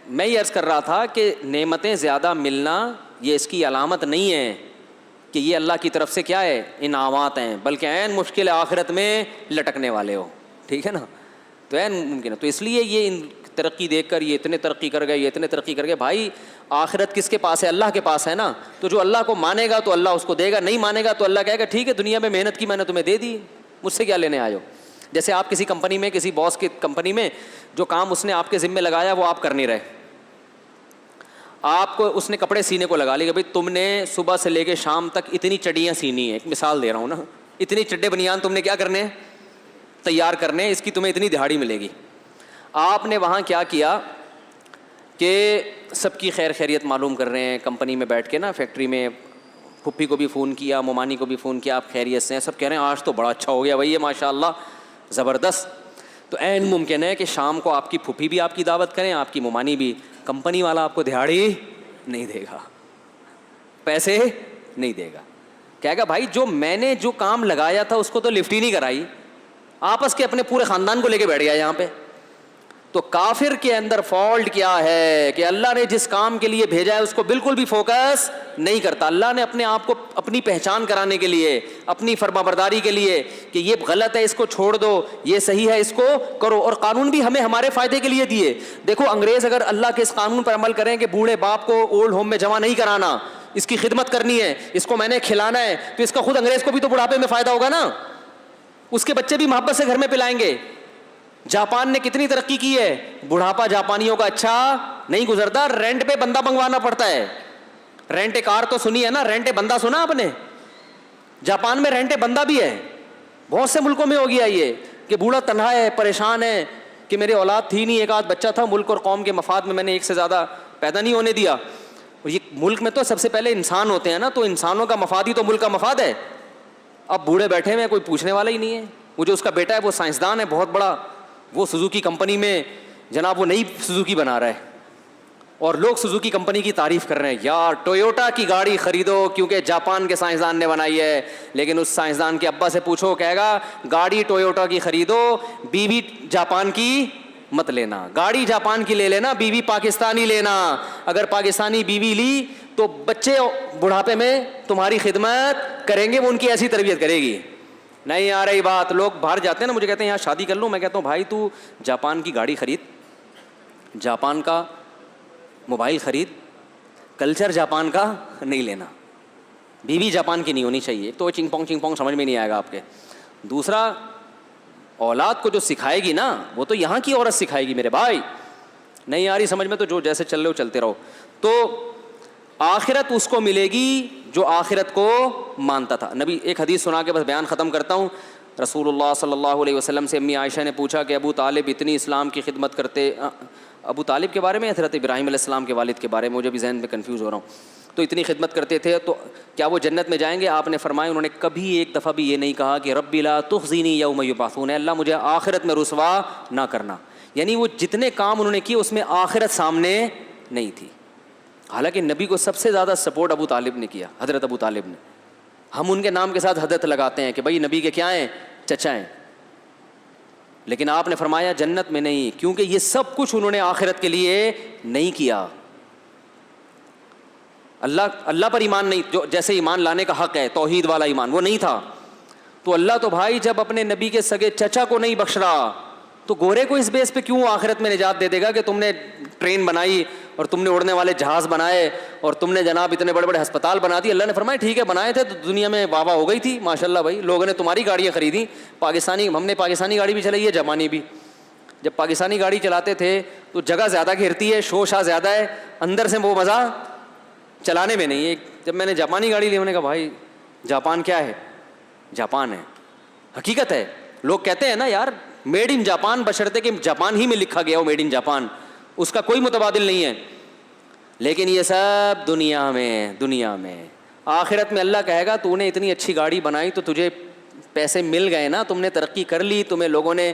میں یہ عرض کر رہا تھا کہ نعمتیں زیادہ ملنا یہ اس کی علامت نہیں ہے کہ یہ اللہ کی طرف سے کیا ہے انعامات ہیں، بلکہ عین مشکل آخرت میں لٹکنے والے ہو. ٹھیک ہے نا؟ تو عین ممکن ہے. تو اس لیے یہ ترقی دیکھ کر یہ اتنے ترقی کر گئے، یہ اتنے ترقی کر گئے. بھائی آخرت کس کے پاس ہے؟ اللہ کے پاس ہے نا. تو جو اللہ کو مانے گا تو اللہ اس کو دے گا، نہیں مانے گا تو اللہ کہے گا ٹھیک ہے دنیا میں محنت کی میں نے تمہیں دے دی، مجھ سے کیا لینے آئے ہو. جیسے آپ کسی کمپنی میں، کسی باس کی کمپنی میں جو کام اس نے آپ کے ذمہ لگایا وہ آپ کر نہیں رہے، آپ کو اس نے کپڑے سینے کو لگا لی کہ بھائی تم نے صبح سے لے کے شام تک اتنی چڈیاں سینی ہیں، ایک مثال دے رہا ہوں نا، اتنی چڈے بنیان تم نے کیا کرنے ہیں؟ تیار کرنے ہیں، اس کی تمہیں اتنی دہاڑی ملے گی. آپ نے وہاں کیا کیا کہ سب کی خیر خیریت معلوم کر رہے ہیں کمپنی میں بیٹھ کے نا، فیکٹری میں پھپھی کو بھی فون کیا، مومانی کو بھی فون کیا، آپ خیریت سے ہیں؟ سب کہہ رہے ہیں آج تو بڑا اچھا ہو گیا بھائی، یہ ماشاء اللہ زبردست. تو عین ممکن ہے کہ شام کو آپ کی پھپھی بھی آپ کی دعوت کریں، آپ کی مومانی بھی، کمپنی والا آپ کو دہاڑی نہیں دے گا، پیسے نہیں دے گا. کہے گا بھائی جو میں نے جو کام لگایا تھا اس کو تو لفٹ ہی نہیں کرائی، آپس کے اپنے پورے خاندان کو لے کے بیٹھ گیا یہاں پہ. تو کافر کے اندر فالٹ کیا ہے کہ اللہ نے جس کام کے لیے بھیجا ہے اس کو بالکل بھی فوکس نہیں کرتا. اللہ نے اپنے آپ کو اپنی پہچان کرانے کے لیے، اپنی فرمانبرداری کے لیے کہ یہ غلط ہے اس کو چھوڑ دو، یہ صحیح ہے اس کو کرو. اور قانون بھی ہمیں ہمارے فائدے کے لیے دیے. دیکھو انگریز اگر اللہ کے اس قانون پر عمل کریں کہ بوڑھے باپ کو اولڈ ہوم میں جمع نہیں کرانا، اس کی خدمت کرنی ہے، اس کو میں نے کھلانا ہے، تو اس کا خود انگریز کو بھی تو بڑھاپے میں فائدہ ہوگا نا، اس کے بچے بھی محبت سے گھر میں پلائیں گے. جاپان نے کتنی ترقی کی ہے، بڑھاپا جاپانیوں کا اچھا نہیں گزرتا، رینٹ پہ بندہ منگوانا پڑتا ہے. رینٹ کار تو سنی ہے نا، رینٹ بندہ سنا آپ نے؟ جاپان میں رینٹ بندہ بھی ہے. بہت سے ملکوں میں ہو گیا یہ کہ بوڑھا تنہا ہے، پریشان ہے کہ میرے اولاد تھی نہیں، ایک آدھ بچہ تھا، ملک اور قوم کے مفاد میں میں نے ایک سے زیادہ پیدا نہیں ہونے دیا. اور یہ ملک میں تو سب سے پہلے انسان ہوتے ہیں نا، تو انسانوں کا مفاد ہی تو ملک کا مفاد ہے. اب بوڑھے بیٹھے ہوئے کوئی پوچھنے والا ہی نہیں ہے. وہ جو اس کا بیٹا ہے وہ سائنسدان ہے بہت بڑا، وہ سوزوکی کمپنی میں جناب وہ نئی سوزوکی بنا رہا ہے، اور لوگ سوزوکی کمپنی کی تعریف کر رہے ہیں، یار ٹویوٹا کی گاڑی خریدو کیونکہ جاپان کے سائنسدان نے بنائی ہے. لیکن اس سائنسدان کے ابا سے پوچھو، کہے گا گاڑی ٹویوٹا کی خریدو، بیوی جاپان کی مت لینا، گاڑی جاپان کی لے لینا، بیوی پاکستانی لینا. اگر پاکستانی بیوی لی تو بچے بڑھاپے میں تمہاری خدمت کریں گے، وہ ان کی ایسی تربیت کرے گی. نہیں آ رہی بات. لوگ باہر جاتے ہیں نا، مجھے کہتے ہیں یہاں شادی کر لوں، میں کہتا ہوں بھائی تو جاپان کی گاڑی خرید، جاپان کا موبائل خرید، کلچر جاپان کا نہیں لینا، بیوی جاپان کی نہیں ہونی چاہیے. تو چنگ پونگ سمجھ میں نہیں آئے گا آپ کے. دوسرا، اولاد کو جو سکھائے گی نا وہ تو یہاں کی عورت سکھائے گی میرے بھائی. نہیں آ رہی سمجھ میں تو جو جیسے چل رہے ہو چلتے رہو. تو آخرت اس کو ملے گی جو آخرت کو مانتا تھا. نبی ایک حدیث سنا کے بس بیان ختم کرتا ہوں. رسول اللہ صلی اللہ علیہ وسلم سے امی عائشہ نے پوچھا کہ ابو طالب اتنی اسلام کی خدمت کرتے، ابو طالب کے بارے میں حضرت ابراہیم علیہ السلام کے والد کے بارے میں، مجھے بھی ذہن میں کنفیوز ہو رہا ہوں، تو اتنی خدمت کرتے تھے تو کیا وہ جنت میں جائیں گے؟ آپ نے فرمایا انہوں نے کبھی ایک دفعہ بھی یہ نہیں کہا کہ ربی لا تخزینی یوم یبعثون، اللہ مجھے آخرت میں رسوا نہ کرنا. یعنی وہ جتنے کام انہوں نے کیے اس میں آخرت سامنے نہیں تھی. حالانکہ نبی کو سب سے زیادہ سپورٹ ابو طالب نے کیا، حضرت ابو طالب نے. ہم ان کے نام کے ساتھ حضرت لگاتے ہیں کہ بھائی نبی کے کیا ہیں؟ چچا ہیں. لیکن آپ نے فرمایا جنت میں نہیں، کیونکہ یہ سب کچھ انہوں نے آخرت کے لیے نہیں کیا. اللہ پر ایمان نہیں، جو جیسے ایمان لانے کا حق ہے توحید والا ایمان، وہ نہیں تھا. تو اللہ تو بھائی جب اپنے نبی کے سگے چچا کو نہیں بخش رہا تو گورے کو اس بیس پہ کیوں آخرت میں نجات دے دے گا کہ تم نے ٹرین بنائی اور تم نے اڑنے والے جہاز بنائے اور تم نے جناب اتنے بڑے بڑے ہسپتال بنا دی. اللہ نے فرمایا ٹھیک ہے بنائے تھے تو دنیا میں واہ واہ ہو گئی تھی ماشاءاللہ بھائی، لوگوں نے تمہاری گاڑیاں خریدی. ہم نے پاکستانی گاڑی بھی چلائی ہے، جاپانی بھی. جب پاکستانی گاڑی چلاتے تھے تو جگہ زیادہ گھیرتی ہے، شوشا زیادہ ہے، اندر سے وہ مزہ چلانے میں نہیں ہے. جب میں نے جاپانی گاڑی لی میں نے کہا بھائی جاپان کیا ہے؟ جاپان ہے، حقیقت ہے. لوگ کہتے ہیں نا یار میڈ ان جاپان، بشرطے کہ جاپان ہی میں لکھا گیا ہو میڈ ان جاپان، اس کا کوئی متبادل نہیں ہے. لیکن یہ سب دنیا میں آخرت میں اللہ کہے گا تو نے اتنی اچھی گاڑی بنائی تو تجھے پیسے مل گئے نا، تم نے ترقی کر لی، تمہیں لوگوں نے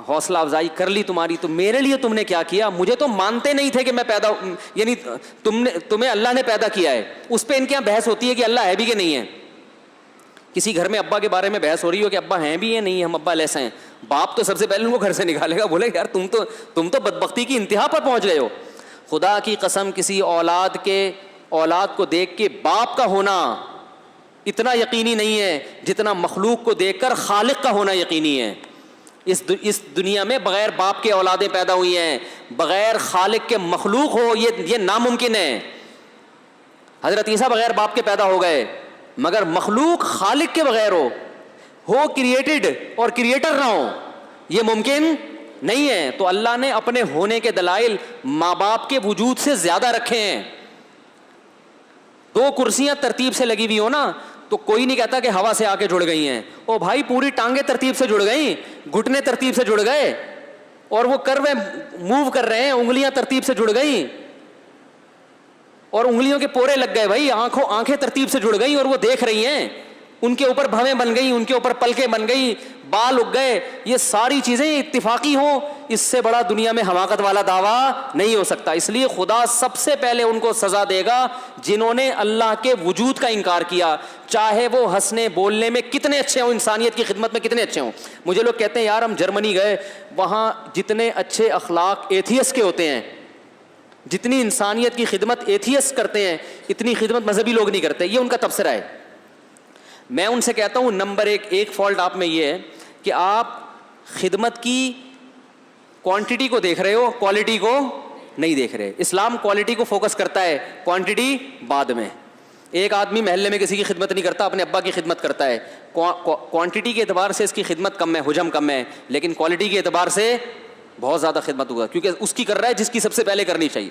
حوصلہ افزائی کر لی تمہاری، تو میرے لیے تم نے کیا کیا؟ مجھے تو مانتے نہیں تھے کہ میں پیدا، یعنی تمہیں اللہ نے پیدا کیا ہے. اس پہ ان کے یہاں بحث ہوتی ہے کہ اللہ ہے بھی کہ نہیں ہے. کسی گھر میں ابا کے بارے میں بحث ہو رہی ہو کہ ابا ہیں بھی ہیں نہیں، ہم ابا لیس ہیں، باپ تو سب سے پہلے ان کو گھر سے نکالے گا، بولے یار تم تو بدبختی کی انتہا پر پہنچ گئے ہو. خدا کی قسم کسی اولاد کو دیکھ کے باپ کا ہونا اتنا یقینی نہیں ہے جتنا مخلوق کو دیکھ کر خالق کا ہونا یقینی ہے. اس دنیا میں بغیر باپ کے اولادیں پیدا ہوئی ہیں، بغیر خالق کے مخلوق ہو یہ ناممکن ہے. حضرت عیسیٰ بغیر باپ کے پیدا ہو گئے، مگر مخلوق خالق کے بغیر ہو کریٹڈ اور کریٹر نہ ہو، یہ ممکن نہیں ہے. تو اللہ نے اپنے ہونے کے دلائل ماں باپ کے وجود سے زیادہ رکھے ہیں. 2 کرسیاں ترتیب سے لگی ہوئی ہو نا تو کوئی نہیں کہتا کہ ہوا سے آ کے جڑ گئی ہیں. او بھائی پوری ٹانگیں ترتیب سے جڑ گئیں، گھٹنے ترتیب سے جڑ گئے، اور وہ کروے موو کر رہے ہیں، انگلیاں ترتیب سے جڑ گئیں اور انگلیوں کے پورے لگ گئے بھائی، آنکھیں ترتیب سے جڑ گئیں اور وہ دیکھ رہی ہیں، ان کے اوپر بھویں بن گئی، ان کے اوپر پلکیں بن گئی، بال اگ گئے. یہ ساری چیزیں اتفاقی ہوں، اس سے بڑا دنیا میں حماقت والا دعویٰ نہیں ہو سکتا. اس لیے خدا سب سے پہلے ان کو سزا دے گا جنہوں نے اللہ کے وجود کا انکار کیا، چاہے وہ ہنسنے بولنے میں کتنے اچھے ہوں، انسانیت کی خدمت میں کتنے اچھے ہوں. مجھے لوگ کہتے ہیں یار ہم جرمنی گئے، وہاں جتنے اچھے اخلاق ایتھیس کے ہوتے ہیں، جتنی انسانیت کی خدمت ایتھیس کرتے ہیں، اتنی خدمت مذہبی لوگ نہیں کرتے. یہ ان کا تبصرہ ہے. میں ان سے کہتا ہوں نمبر ایک فالٹ آپ میں یہ ہے کہ آپ خدمت کی کوانٹٹی کو دیکھ رہے ہو، کوالٹی کو نہیں دیکھ رہے. اسلام کوالٹی کو فوکس کرتا ہے، کوانٹٹی بعد میں. ایک آدمی محلے میں کسی کی خدمت نہیں کرتا، اپنے ابا کی خدمت کرتا ہے، کوانٹٹی کے اعتبار سے اس کی خدمت کم ہے، حجم کم ہے، لیکن کوالٹی کے اعتبار سے بہت زیادہ خدمت ہوگا کیونکہ اس کی کر رہا ہے جس کی سب سے پہلے کرنی چاہیے.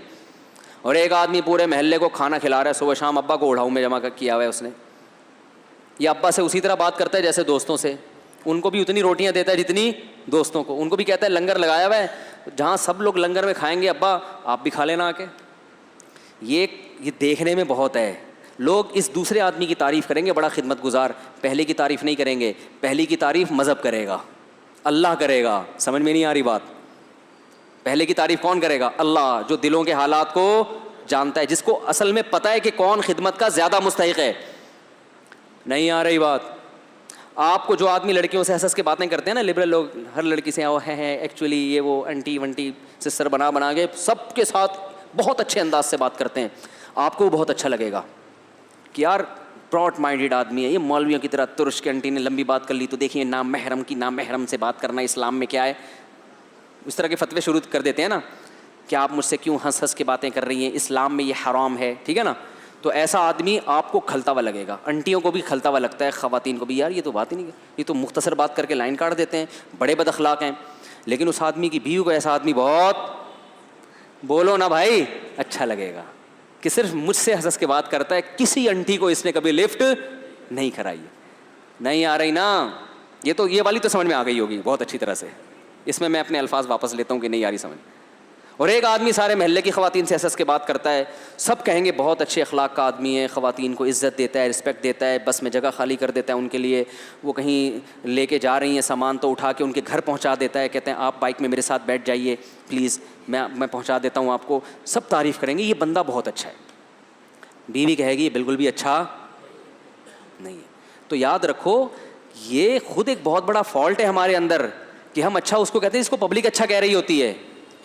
اور ایک آدمی پورے محلے کو کھانا کھلا رہا ہے، صبح شام ابا کو اڑاؤں میں جمع کیا ہوا ہے اس نے. یہ ابا سے اسی طرح بات کرتا ہے جیسے دوستوں سے، ان کو بھی اتنی روٹیاں دیتا ہے جتنی دوستوں کو. ان کو بھی کہتا ہے لنگر لگایا ہوا ہے، جہاں سب لوگ لنگر میں کھائیں گے ابا آپ بھی کھا لینا آ کے. یہ دیکھنے میں بہت ہے. لوگ اس دوسرے آدمی کی تعریف کریں گے بڑا خدمت گزار، پہلے کی تعریف نہیں کریں گے. پہلی کی تعریف مذہب کرے گا، اللہ کرے گا. سمجھ میں نہیں آ رہی بات؟ پہلے کی تعریف کون کرے گا؟ اللہ، جو دلوں کے حالات کو جانتا ہے، جس کو اصل میں پتہ ہے کہ کون خدمت کا زیادہ مستحق ہے. نہیں آ رہی بات؟ آپ کو جو آدمی لڑکیوں سے ہنس کے باتیں کرتے ہیں نا، لبرل لوگ، ہر لڑکی سے وہ ہے ایکچولی یہ وہ انٹی ونٹی سسٹر بنا کے سب کے ساتھ بہت اچھے انداز سے بات کرتے ہیں، آپ کو بہت اچھا لگے گا کہ یار براڈ مائنڈیڈ آدمی ہے یہ. مولویوں کی طرح ترش کے انٹی نے لمبی بات کر لی تو دیکھیے نامحرم کی نامحرم سے بات کرنا اسلام میں کیا ہے. اس طرح کے فتوے شروع کر دیتے ہیں نا کہ آپ مجھ سے کیوں ہنس کے باتیں کر رہی ہیں، اسلام میں یہ حرام ہے، ٹھیک ہے نا. تو ایسا آدمی آپ کو کھلتا ہوا لگے گا. انٹیوں کو بھی کھلتا ہوا لگتا ہے، خواتین کو بھی، یار یہ تو بات ہی نہیں ہے، یہ تو مختصر بات کر کے لائن کاٹ دیتے ہیں، بڑے بد اخلاق ہیں. لیکن اس آدمی کی بیوی کو ایسا آدمی بہت، بولو نا بھائی، اچھا لگے گا کہ صرف مجھ سے ہنس کے بات کرتا ہے، کسی انٹی کو اس نے کبھی لفٹ نہیں کرائی. نہیں آ رہی نا؟ یہ والی تو سمجھ میں آ گئی ہوگی بہت اچھی طرح سے. اس میں اپنے الفاظ واپس لیتا ہوں کہ نہیں آ رہی سمجھ. اور ایک آدمی سارے محلے کی خواتین سے ہنس کے بات کرتا ہے، سب کہیں گے بہت اچھے اخلاق کا آدمی ہے، خواتین کو عزت دیتا ہے، رسپیکٹ دیتا ہے، بس میں جگہ خالی کر دیتا ہے ان کے لیے، وہ کہیں لے کے جا رہی ہیں سامان تو اٹھا کے ان کے گھر پہنچا دیتا ہے، کہتے ہیں آپ بائک میں میرے ساتھ بیٹھ جائیے پلیز، میں پہنچا دیتا ہوں آپ کو. سب تعریف کریں گے یہ بندہ بہت اچھا ہے. بیوی کہے گی یہ بالکل بھی اچھا نہیں ہے. تو یاد رکھو یہ خود ایک بہت بڑا فالٹ ہے ہمارے اندر کہ ہم اچھا اس کو کہتے ہیں، اس کو پبلک اچھا کہہ رہی ہوتی ہے،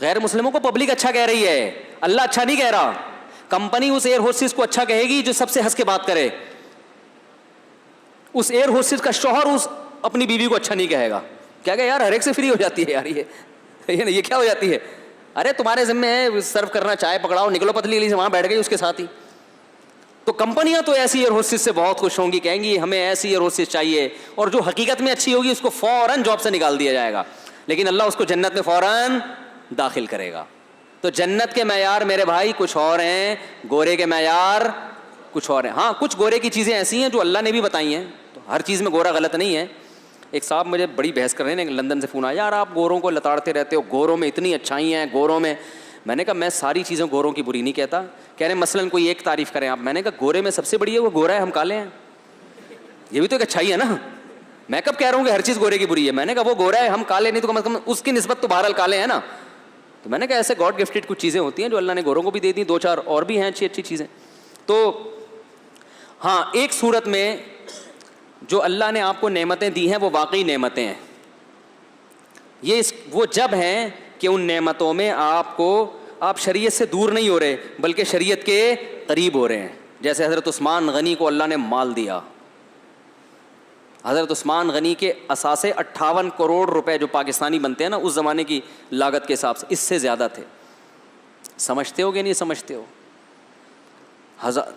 غیر مسلموں کو پبلک اچھا کہہ رہی ہے، اللہ اچھا نہیں کہہ رہا. کمپنی اس ایئر ہوسٹس کو اچھا کہے گی جو سب سے ہنس کے بات کرے. اس ایئر ہوسٹس کا شوہر اس اپنی بیوی کو اچھا نہیں کہے گا. کیا کہ یار ہر ایک سے فری ہو جاتی ہے یار، یہ کیا ہو جاتی ہے؟ ارے تمہارے ذمہ ہے سرو کرنا، چائے پکڑاؤ، نکلو پتلی گلی سے وہاں بیٹھ گئی اس کے ساتھ ہی. تو کمپنیاں تو ایسی ایئر ہوسٹس سے بہت خوش ہوں گی، کہیں گی ہمیں ایسی ایئر ہوسٹس چاہیے، اور جو حقیقت میں اچھی ہوگی اس کو فوراً جاب سے نکال دیا جائے گا. لیکن اللہ اس کو جنت میں فوراً داخل کرے گا. تو جنت کے معیار میرے بھائی کچھ اور ہیں، گورے کے معیار کچھ اور ہیں. ہاں کچھ گورے کی چیزیں ایسی ہیں جو اللہ نے بھی بتائی ہیں، تو ہر چیز میں گورا غلط نہیں ہے. ایک صاحب مجھے بڑی بحث کر رہے ہیں، لندن سے فون آیا، یار آپ گوروں کو لتاڑتے رہتے ہو، گوروں میں اتنی اچھائی ہیں گوروں میں. میں نے کہا میں ساری چیزیں گوروں کی بری نہیں کہتا. کہہ رہے ہیں مثلاً کوئی ایک تعریف کریں آپ. میں نے کہا گورے میں سب سے بڑی ہے وہ گورا ہے، ہم کالے ہیں، یہ بھی تو ایک اچھائی ہے نا. میں کب کہہ رہا ہوں کہ ہر چیز گورے کی بری ہے؟ میں نے کہا وہ گورا ہے، ہم کالے نہیں، تو کم از کم اس کی نسبت تو بہرحال کالے ہیں نا. تو میں نے کہا ایسے گاڈ گفٹڈ کچھ چیزیں ہوتی ہیں جو اللہ نے گوروں کو بھی دے دی، 2-4 اور بھی ہیں اچھی اچھی چیزیں. تو ہاں ایک صورت میں جو اللہ نے آپ کو نعمتیں دی ہیں وہ واقعی نعمتیں ہیں. یہ وہ جب ہیں کہ ان نعمتوں میں آپ شریعت سے دور نہیں ہو رہے بلکہ شریعت کے قریب ہو رہے ہیں. جیسے حضرت عثمان غنی کو اللہ نے مال دیا. حضرت عثمان غنی کے اثاثے 58 کروڑ روپے جو پاکستانی بنتے ہیں نا اس زمانے کی لاگت کے حساب سے اس سے زیادہ تھے. سمجھتے ہو کہ نہیں سمجھتے ہو؟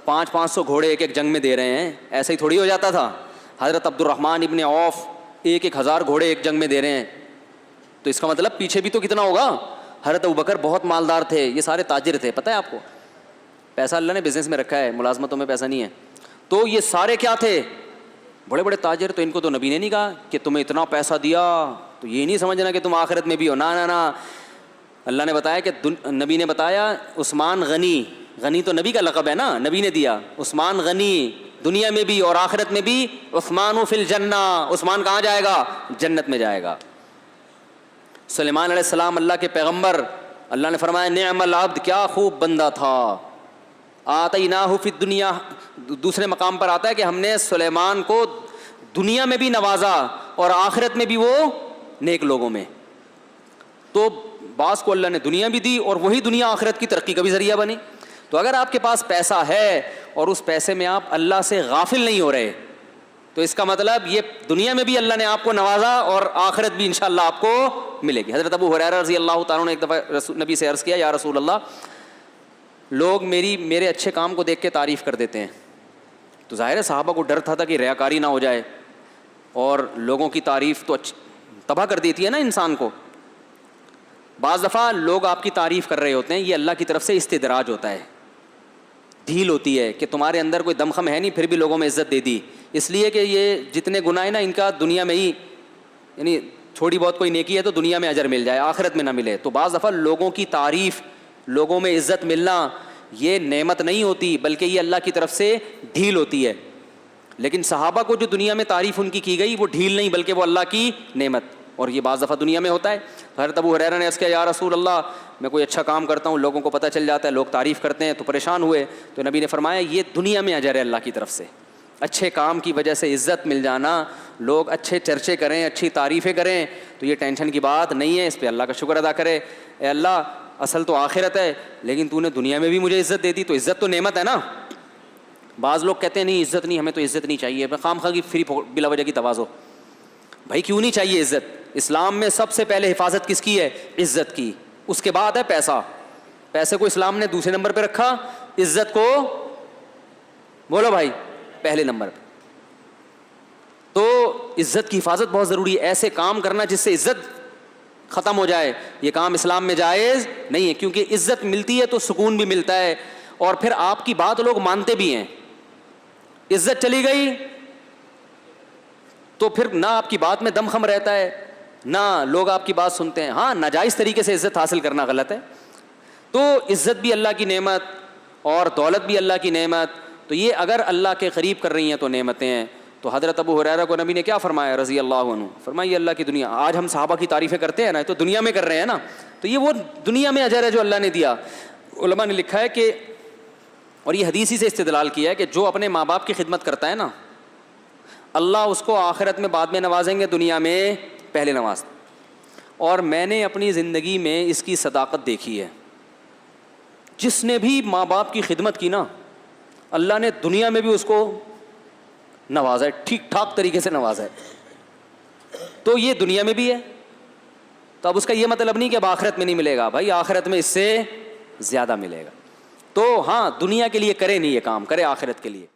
500 گھوڑے ایک جنگ میں دے رہے ہیں, ایسا ہی تھوڑی ہو جاتا تھا. حضرت عبد الرحمن ابن عوف 1000 گھوڑے ایک جنگ میں دے رہے ہیں, تو اس کا مطلب پیچھے بھی تو کتنا ہوگا. حضرت ابوبکر بہت مالدار تھے, یہ سارے تاجر تھے. پتہ ہے آپ کو پیسہ اللہ نے بزنس میں رکھا ہے, ملازمتوں میں پیسہ نہیں ہے. تو یہ سارے کیا تھے؟ بڑے بڑے تاجر. تو ان کو تو نبی نے نہیں کہا کہ تمہیں اتنا پیسہ دیا تو یہ نہیں سمجھنا کہ تم آخرت میں بھی ہو. نا اللہ نے بتایا کہ نبی نے بتایا عثمان غنی تو نبی کا لقب ہے نا, نبی نے دیا. عثمان غنی دنیا میں بھی اور آخرت میں بھی. عثمان فی الجنہ, عثمان کہاں جائے گا؟ جنت میں جائے گا. سلیمان علیہ السلام اللہ کے پیغمبر, اللہ نے فرمایا نعم العبد, کیا خوب بندہ تھا. آتیناہ فی الدنیا, دوسرے مقام پر آتا ہے کہ ہم نے سلیمان کو دنیا میں بھی نوازا اور آخرت میں بھی وہ نیک لوگوں میں. تو بعض کو اللہ نے دنیا بھی دی اور وہی دنیا آخرت کی ترقی کا بھی ذریعہ بنی. تو اگر آپ کے پاس پیسہ ہے اور اس پیسے میں آپ اللہ سے غافل نہیں ہو رہے تو اس کا مطلب یہ دنیا میں بھی اللہ نے آپ کو نوازا اور آخرت بھی انشاءاللہ آپ کو ملے گی. حضرت ابو ہریرہ رضی اللہ تعالیٰ نے ایک دفعہ نبی سے عرض کیا, یا رسول اللہ, لوگ میرے اچھے کام کو دیکھ کے تعریف کر دیتے ہیں. تو ظاہر ہے صحابہ کو ڈر تھا کہ ریاکاری نہ ہو جائے, اور لوگوں کی تعریف تو تباہ کر دیتی ہے نا انسان کو. بعض دفعہ لوگ آپ کی تعریف کر رہے ہوتے ہیں, یہ اللہ کی طرف سے استدراج ہوتا ہے, ڈھیل ہوتی ہے کہ تمہارے اندر کوئی دمخم ہے نہیں پھر بھی لوگوں میں عزت دے دی. اس لیے کہ یہ جتنے گناہ ہیں نا ان کا دنیا میں ہی, یعنی تھوڑی بہت کوئی نیکی ہے تو دنیا میں اجر مل جائے, آخرت میں نہ ملے. تو بعض دفعہ لوگوں کی تعریف, لوگوں میں عزت ملنا یہ نعمت نہیں ہوتی بلکہ یہ اللہ کی طرف سے ڈھیل ہوتی ہے. لیکن صحابہ کو جو دنیا میں تعریف ان کی گئی وہ ڈھیل نہیں بلکہ وہ اللہ کی نعمت, اور یہ بعض دفعہ دنیا میں ہوتا ہے. حضرت ابو ہریرہ نے عرض کیا, یا رسول اللہ, میں کوئی اچھا کام کرتا ہوں, لوگوں کو پتہ چل جاتا ہے, لوگ تعریف کرتے ہیں تو پریشان ہوئے. تو نبی نے فرمایا یہ دنیا میں اجر ہے اللہ کی طرف سے. اچھے کام کی وجہ سے عزت مل جانا, لوگ اچھے چرچے کریں, اچھی تعریفیں کریں, تو یہ ٹینشن کی بات نہیں ہے. اس پہ اللہ کا شکر ادا کرے, اے اللہ اصل تو آخرت ہے لیکن تو نے دنیا میں بھی مجھے عزت دے دی, تو عزت تو نعمت ہے نا. بعض لوگ کہتے ہیں نہیں عزت نہیں, ہمیں تو عزت نہیں چاہیے, خام خواہ کی فری بلا وجہ کی توازو. بھائی کیوں نہیں چاہیے عزت؟ اسلام میں سب سے پہلے حفاظت کس کی ہے؟ عزت کی. اس کے بعد ہے پیسہ. پیسے کو اسلام نے دوسرے نمبر پہ رکھا, عزت کو بولو بھائی پہلے نمبر پہ. تو عزت کی حفاظت بہت ضروری ہے. ایسے کام کرنا جس سے عزت ختم ہو جائے, یہ کام اسلام میں جائز نہیں ہے, کیونکہ عزت ملتی ہے تو سکون بھی ملتا ہے, اور پھر آپ کی بات لوگ مانتے بھی ہیں. عزت چلی گئی تو پھر نہ آپ کی بات میں دم خم رہتا ہے, نہ لوگ آپ کی بات سنتے ہیں. ہاں ناجائز طریقے سے عزت حاصل کرنا غلط ہے. تو عزت بھی اللہ کی نعمت اور دولت بھی اللہ کی نعمت, تو یہ اگر اللہ کے قریب کر رہی ہیں تو نعمتیں ہیں. تو حضرت ابو ہریرہ کو نبی نے کیا فرمایا رضی اللہ عنہ, فرمایا یہ اللہ کی دنیا. آج ہم صحابہ کی تعریفیں کرتے ہیں نا, تو دنیا میں کر رہے ہیں نا, تو یہ وہ دنیا میں اجر ہے جو اللہ نے دیا. علماء نے لکھا ہے کہ, اور یہ حدیث ہی سے استدلال کیا ہے, کہ جو اپنے ماں باپ کی خدمت کرتا ہے نا, اللہ اس کو آخرت میں بعد میں نوازیں گے, دنیا میں پہلے نواز. اور میں نے اپنی زندگی میں اس کی صداقت دیکھی ہے. جس نے بھی ماں باپ کی خدمت کی نا, اللہ نے دنیا میں بھی اس کو نوازا ہے, ٹھیک ٹھاک طریقے سے نوازا ہے. تو یہ دنیا میں بھی ہے, تو اب اس کا یہ مطلب نہیں کہ اب آخرت میں نہیں ملے گا. بھائی آخرت میں اس سے زیادہ ملے گا. تو ہاں دنیا کے لیے کرے نہیں یہ کام, کرے آخرت کے لیے.